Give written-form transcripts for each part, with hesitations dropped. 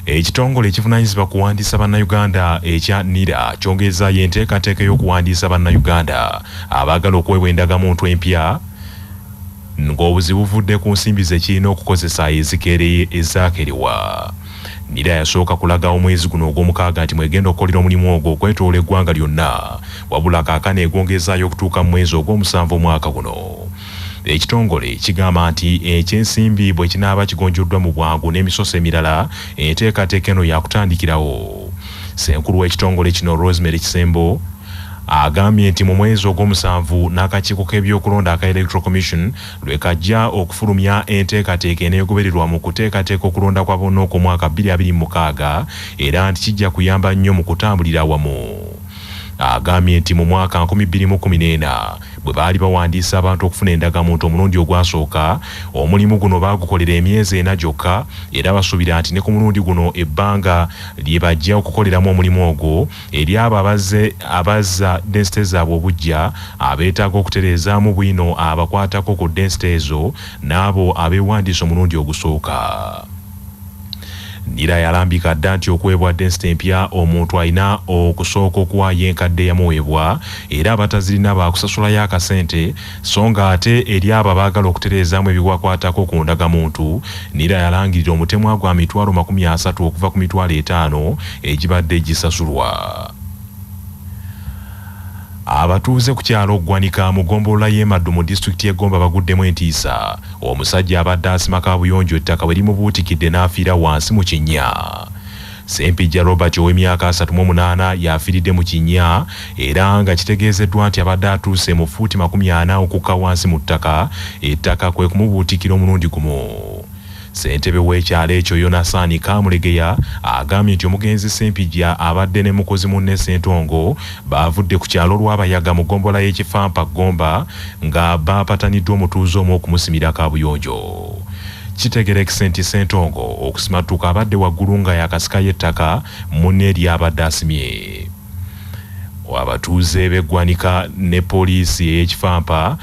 Ekitongole ekivunaanyizibwa kuwandiisa bannayuganda ekya NIRA kyongezaayo enteekateeka y'okuwandiisa bannayuganda abaagala okuweebwa endagamuntu empya ng'obuzibu buvudde ku nsimbi ze kirina okukozesa ezaakerewa. NIRA yasooka kulaga omwezi guno ogw'omukaaga nti mwegenda okukolera omulimu ogwo okwetoola eggwanga lyonna, wabula kaakano egongezaayo okutuuka mu mwezi ogw'omusanvu omwaka guno. Ekitongole kigamba nti ekyensimbi bwe kinaaba kigonjoddwa mu bwangu n'emisoso emirala enteekateeka eno yakutandikirawo. Ssenkulu w'ekitongole kino Rosemary Kisembo agambye nti mu mwezi ogw'omusanvu n'akakiiko k'ebyokulonda aka Electoral Commission lwe kajja okufulumya enteekateeka eneegobererwa mu kuteekateeka okulonda kwa bonna okw'omwaka 2026 era nti kijja kuyamba nnyo mu kutambulira awamu. Agambye nti mu mwaka 2014 bwe baali bawandiisa abantu okufuna endagamuntu omulundi ogwasooka, omulimu guno baagukolera emyezi 4 gyokka era basuubira nti ne ku mulundi guno ebbanga lye bajja okukoleramu omulimu ogwo eri abo abazza densite zaabwe obujja, abeetaaga okutereezaamu bwino abakwatako ku densite ezo n'abo abeewandiisa omulundi ogusooka. NIRA yalambika dda nti okuweebwa densite empya omuntu alina okusooka okuwaayo enkadde yamuweebwa era abatazirina baakusasulayo akasente, so nga ate eri abo abaagala okutereezaamu ebiwakwatako ku ndagamuntu, NIRA yalangirira omutemwa gwa mitwalo 30 okuva ku mitwalo 5 egibadde gisasulwa. Abatuuze ku kyalo Ggwanika mu ggombolola y'e Maddu mu disitulikiti y'e Gomba baguddemu entiisa. Omusajja abadde asima kaabuyonjo ettaka bwe limubuutikidde n'afiira wansi mu kinnya. Ssempijja Robert ow'emyaka 38 yafiiridde mu kinnya era nga kitegeezeddwa nti abadde atuuse mu fuuti 40 okukka wansi mu ttaka, ettaka kwe kumubuutikira omulundi gumu. Ssentebe w'ekyalo ekyo Yonasaani Kamulegeya agambye nti omugenzi Ssempijja abadde ne mukozi munne Ssentongo baavudde ku kyalo lw'abayaga mu ggombolola y'ekifampa Gomba nga baapataniddwa omutuuze omu okumusimira kaabuyonjo. Kitegerekese nti Ssentongo okusimattuka abadde waggulu nga yakasikayo ettaka munne eri abadde asimye. Abatuuze b'Eggwanika ne poliisi ey'ekifampa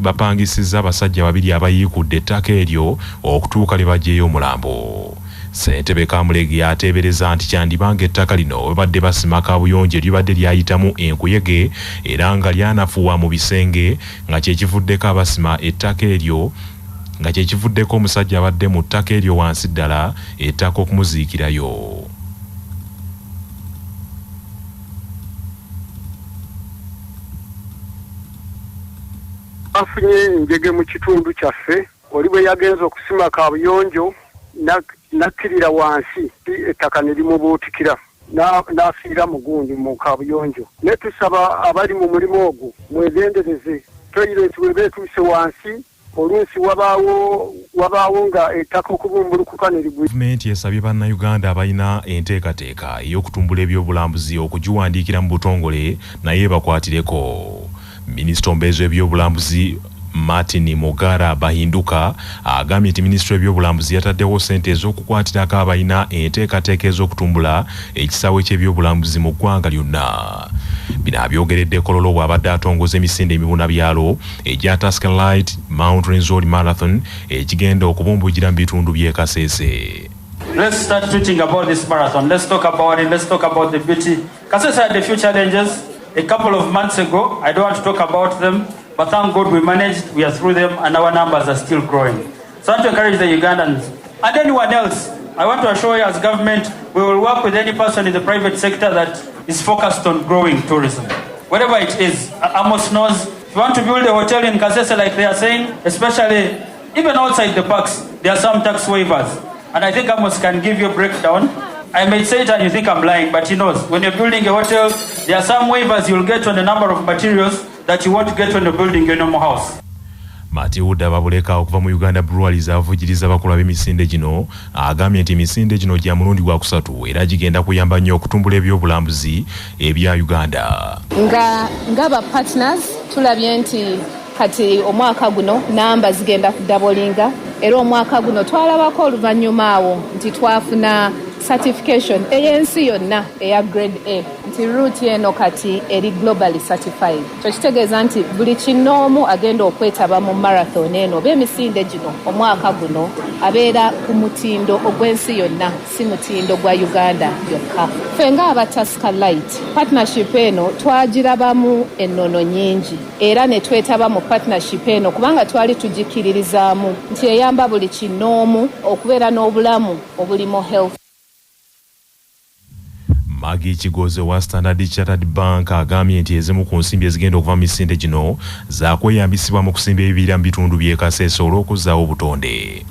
bapangisizza abasajja babiri abayiikudde ettaka eryo okutuuka lye baggyeyo omulambo. Ssentebe Kamulegeya ateebereza nti kyandibanga ettaka lino bwe badde basima kaabuyonjo eribadde lyayitamu enkuyege era nga lyanafuwa mu bisenge nga kyekivuddeko abasima ettaka eryo nga kyekivuddeko omusajja abadde mu ttaka eryo wansi ddala ettaka okumuziikirayo. Afunye enjege mu kitundu kyaffe oli bwe yagenza okusima kaabuyonjo nakkirira wansi ettaka ne limubuutikira n'afiira mugundi mu kaabuyonjo. Ne tusaba abali mu mulimu ogwo mwegendereze, toyireti bwe beetuuse wansi oluusi wabaawo nga ettaka okubumbulukuka ne ligwa. Gavumenti esabye bannayuganda abalina enteekateeka ey'okutumbula ebyobulambuzi okugiwandiikira mu butongole naye bakwatireko. Minisita omubeezi w'ebyobulambuzi Martin Mogara Bahinduka agambye nti minisitule w'ebyobulambuzi yataddewo ssente ez'okukwatirako abalina enteekateeka ez'okutumbula ekisaawe ky'ebyobulambuzi mu ggwanga lyonna. Bino abyogeredde Kololo bw'abadde atongoza emisinde emibunabyalo egya Taskerlight Mountain Road Marathon ekigenda okubumbujira mu bitundu by'e Kasese. Let's start tweeting about this marathon. Let's talk about it. Let's talk about the beauty. Kasese had a few challenges a couple of months ago. I don't want to talk about them, but thank God we managed, we are through them, and our numbers are still growing. So I want to encourage the Ugandans and anyone else. I want to assure you as government, we will work with any person in the private sector that is focused on growing tourism. Whatever it is, Amos knows, if you want to build a hotel in Kasese like they are saying, especially even outside the parks, there are some tax waivers. And I think Amos can give you a breakdown. I may say it and you think I'm lying, but he knows. When you're building a hotel, there are some waivers you'll get on a number of materials that you want to get when you're building your normal house. Matiuda Babuleka okuva mu Uganda Breweries avugiriza abakola b'emisinde gino agambye nti emisinde gino gya mulundi gwa kusatu era gigenda kuyamba nnyo okutumbula ebyobulambuzi ebya Uganda. Nga partners tulabye nti kati omwaka guno namba zigenda kudabolinga era omwaka guno twalabako oluvannyuma awo nti twafuna certification ey'ensi yonna eya grade A nti route eno kati eri globally certified. Kyo kitegeeza nti buli kinoomu agenda okwetaba mu marathon eno oba emisinde gino omwaka guno abeera ku mutindo ogw'ensi yonna, si mutindo gwa Uganda yokka. Ffe ng'aba Tusker Light, partnership eno twagirabamu ennono nyingi era ne twetaba mu partnership eno kubanga twali tugikiririzaamu nti eyamba buli kinoomu okubeera n'obulamu obulimu health. Magi Kigoze wa Standard Chartered Bank agambye nti ezimu ku nsimbi ezigenda okuva mu misinde gino zaakweyambisibwa mu kusimba ebibira mu bitundu by'e Kasese olw'okuzzaawo obutonde.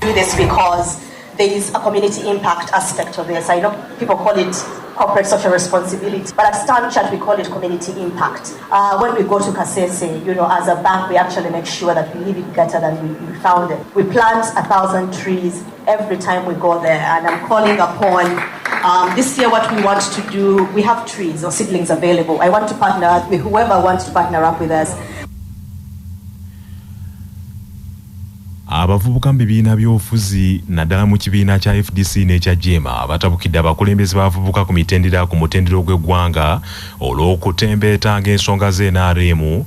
There is a community impact aspect of this. I know people call it corporate social responsibility, but at Standard Chartered we call it community impact. When we go to Kasese, as a bank, we actually make sure that we leave it better than we found it. We plant 1,000 trees every time we go there, and I'm calling upon this year what we want to do. We have trees or seedlings available. I want to partner up with whoever wants to partner up with us. Abavubuka mu bibiina by'obufuzi naddala mu kibiina kya FDC n'ekya Jema batabukidde abakulembeze b'abavubuka ku mitendera ku mutendera gw'eggwanga olw'okutembeetanga ensonga z'NRM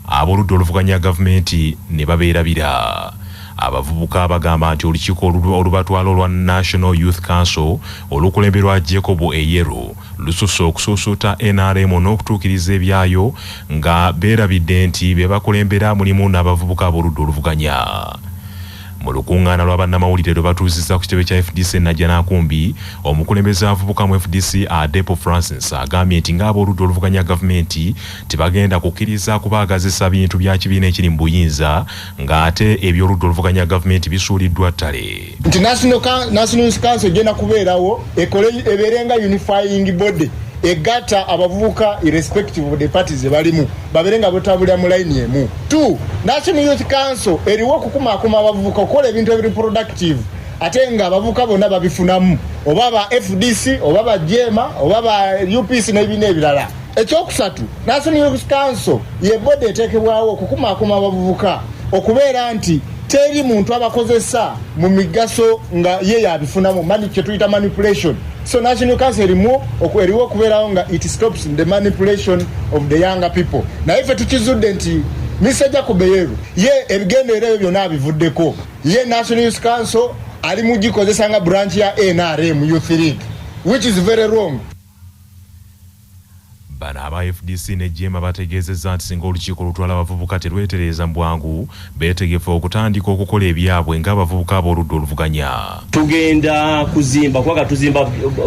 ab'oludda oluvuganya gavumenti ne babeerabira. Abavubuka bagamba nti olukiiko olubatwala olwa National Youth Council olukulemberwa Jacob Eyero lususse okusuusuuta NRM n'okutuukiriza ebyayo nga beerabidde nti be bakulembera mulimu n'abavubuka ab'oludda oluvuganya. Mu lukungaana lwa bannamawulire lwe batuuzizza ku kitebe kya FDC Najjanakumbi, omukulembeze abavubuka mu FDC Adepo Francis agambye nti ng'ab'oludda oluvuganya gavumenti tebagenda kukkiriza kubaagazisa bintu bya kibiina ekiri mu buyinza ng'ate eby'oludda oluvuganya gavumenti bisuuliddwa ttale. Nti National Youth Council egenda kubeerawo ebeerenga unifying body egata abavubuka irrespective of the parties balimu baberenga botabulya mu line emu. 2. National Youth Council eriwo okukumakuma abavubuka okola ebintu ebiri productive ate nga abavubuka bonna babifunamu oba ba FDC oba ba Jema oba ba UPC n'ebina ebirala. Ekyokusatu, National Youth Council ye body eteekebwawo okukumakuma abavubuka okubeera nti teri muntu abakozesa mu migaso nga ye yabifunamu kye tuyita manipulation. So National Council eriwo okubeerawo nga it stops the manipulation of the younger people. Na ife tukizudde nti Mr. Jacob Eyero ye ebigendererwa byonna abivuddeko. Ye National Youth Council ali mugikozesa nga branch ya NRM Youth League, which is very wrong. Bano aba FDC ne Jema bategeezezza nti singa olukiiko lutwala abavubuka terwetereeza mu bwangu beetegefu okutandika okukola ebyabwe ng'abavubuka ab'oludda oluvuganya. Tugenda kuzimba kubanga tuzimba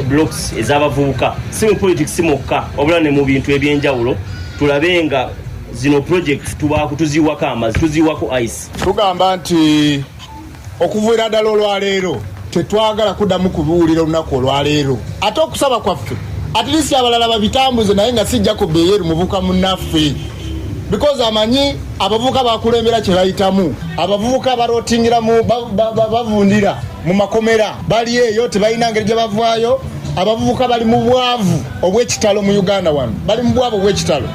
blocks ez'abavubuka si mu politics si mukka wabula ne mu bintu ebyenjawulo tulabe nga zino project tuziwako amazzi tuziwako ice. Tugamba nti okuvuira ddala olwaleero tetwagala kuddamu kubuulira olunaku olwaleero ate okusaba kwaffe at least abalala babitambuze naye nga si Jacob Eyero muvuka munnaffe because amanyi abavubuka bakulembera kye bayitamu abavubuka barotingiramu bavundira mu makomera bali eyo tebalina ngeri gye bavaayo. Abavubuka bali mu bwavu obw'ekitalo mu Uganda wano bali mu bwavu obw'ekitalo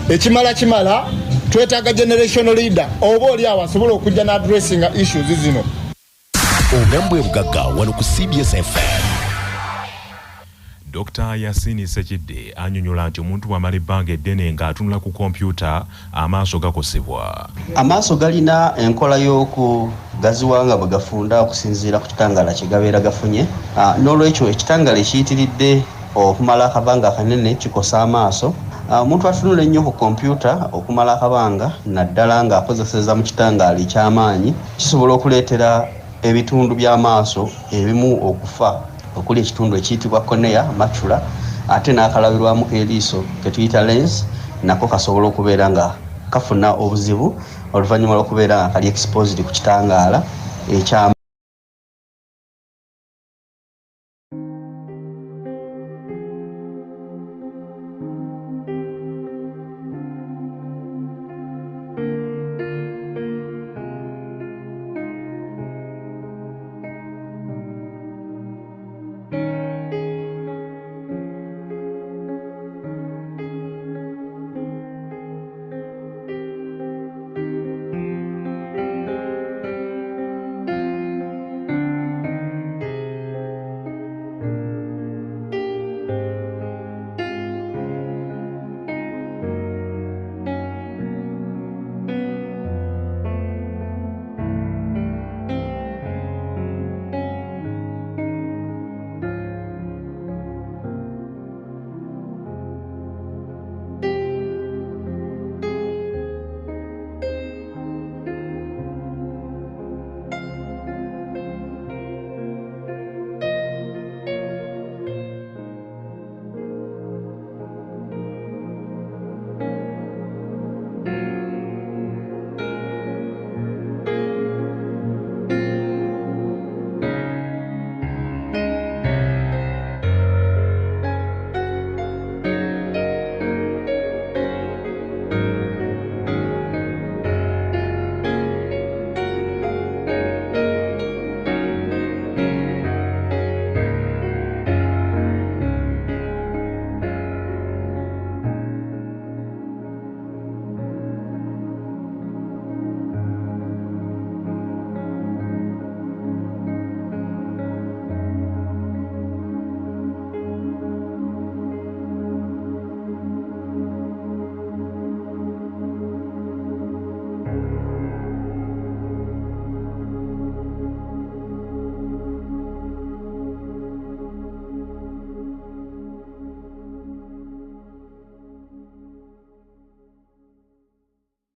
ekimala twetaaga generational leader oba oli awo asobola okujja na addressing issues zino. Ogambwe bugagga wano ku CBS FM. Dr. Yasini Sekidde anyonyola nti omuntu bw'amala ebbanga eddene ng'atunula ku kompyuta amaaso gakosebwa. Amaaso galina enkola y'okugaziwa nga bwe gafunda okusinziira ku kitangaala kye gabeera gafunye. N'olwekyo ekitangaala ekiyitiridde okumala akabanga akanene kikosa amaaso. Omuntu atunula ennyo ku kompyuta okumala akabanga naddala ng'akozeseza mu kitangaala eky'amaanyi kisobola okuleetera ebitundu by'amaaso ebimu okufa. Okuli ekitundu ekiyitibwa cornea macula ate n'akalabirwamu k'eriiso ke tuyita lens nako kasobola okubeera nga kafuna obuzibu oluvannyuma lw'okubeera nga kali exposed ku kitangaala eky'amaanyi.